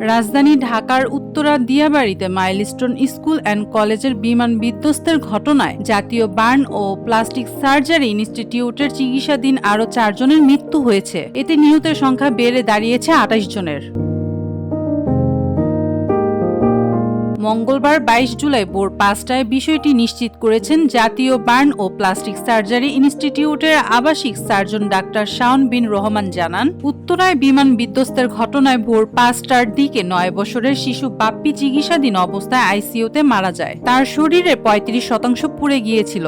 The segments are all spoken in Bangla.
রাজধানী ঢাকার উত্তরা দিয়াবাড়িতে মাইলস্টোন স্কুল অ্যান্ড কলেজের বিমান বিধ্বস্তের ঘটনায় জাতীয় বার্ন ও প্লাস্টিক সার্জারি ইনস্টিটিউটের চিকিৎসাধীন আরও 4 জনের মৃত্যু হয়েছে। এতে নিহতের সংখ্যা বেড়ে দাঁড়িয়েছে 28 জনের। মঙ্গলবার 22 জুলাই ভোর 5টায় বিষয়টি নিশ্চিত করেছেন জাতীয় বার্ন ও প্লাস্টিক সার্জারি ইনস্টিটিউটের আবাসিক সার্জন ডাক্তার শাওন বিন রহমান জানান, উত্তরায় বিমান বিধ্বস্তের ঘটনায় ভোর 5টার দিকে 9 বছরের শিশু বাপ্পি চিকিৎসাধীন অবস্থায় আইসিইউতে মারা যায়। তার শরীরের 35% পুড়ে গিয়েছিল।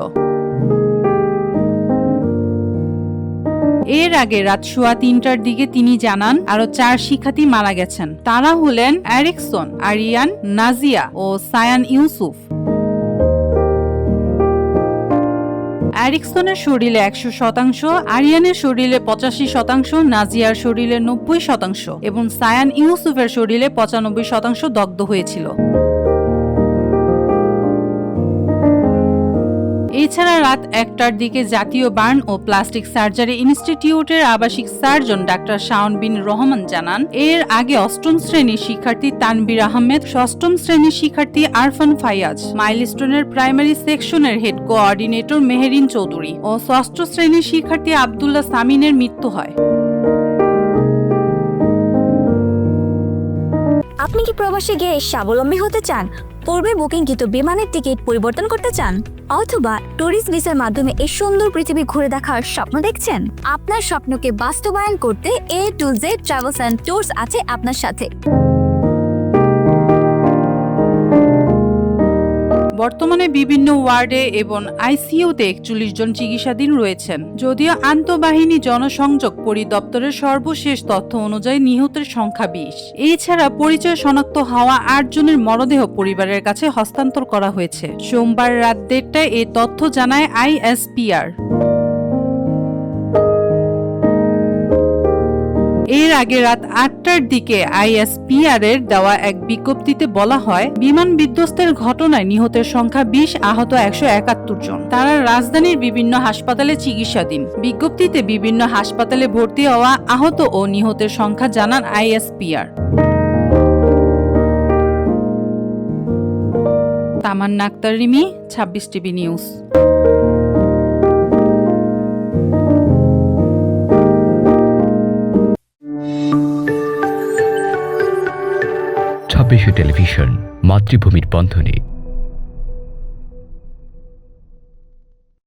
এর আগে রাত 3:15টার দিকে তিনি জানান আরো 4 শিক্ষার্থী মারা গেছেন। তারা হলেন এরিকসন, আরিয়ান, নাজিয়া ও সায়ান ইউসুফ। এরিকসনের শরীরে 100%, আরিয়ানের শরীরে 85%, নাজিয়ার শরীরে 90% এবং সায়ান ইউসুফের শরীরে 95% দগ্ধ হয়েছিল। এছাড়া রাত 1টার দিকে জাতীয় বার্ন ও প্লাস্টিক সার্জারি ইনস্টিটিউটের আবাসিক সার্জন ডাক্তার শাওন বিন রহমান জানান, এর আগে 8ম শ্রেণীর শিক্ষার্থী তানবির আহমেদ, 6ম শ্রেণীর শিক্ষার্থী আরফান ফাইয়াজ, মাইলস্টোনের প্রাইমারি সেকশনের হেড কোঅর্ডিনেটর মেহেরিন চৌধুরী ও 6ষ্ঠ শ্রেণীর শিক্ষার্থী আব্দুল্লাহ সামিনের মৃত্যু হয়। আপনি কি প্রবাসে গিয়ে স্বাবলম্বী হতে চান? পূর্বে বুকিংকৃত বিমানের টিকিট পরিবর্তন করতে চান? অথবা ট্যুরিস্ট ভিসার মাধ্যমে এই সুন্দর পৃথিবী ঘুরে দেখার স্বপ্ন দেখছেন? আপনার স্বপ্নকে বাস্তবায়ন করতে A to Z travels and tours আছে আপনার সাথে। বর্তমানে বিভিন্ন ওয়ার্ডে এবং আইসিইউতে 41 জন চিকিৎসাধীন রয়েছেন। যদিও আন্তঃবাহিনী জনসংযোগ পরিদপ্তরের সর্বশেষ তথ্য অনুযায়ী নিহতের সংখ্যা 20। এছাড়া পরিচয় শনাক্ত হওয়া 8 জনের মরদেহ পরিবারের কাছে হস্তান্তর করা হয়েছে। সোমবার রাত 1:30টায় এই তথ্য জানায় আইএসপিআর। এর আগে রাত 8টার দিকে আইএসপিআর এর দেওয়া এক বিজ্ঞপ্তিতে বলা হয়, বিমান বিধ্বস্তের ঘটনায় নিহতের সংখ্যা 20, আহত 171 জন। তারা রাজধানীর বিভিন্ন হাসপাতালে চিকিৎসাধীন। বিজ্ঞপ্তিতে বিভিন্ন হাসপাতালে ভর্তি হওয়া আহত ও নিহতের সংখ্যা জানান ISPR. Tamanna Akter Rimi, 26 TV news. 26 television, মাতৃভূমির বন্ধনে।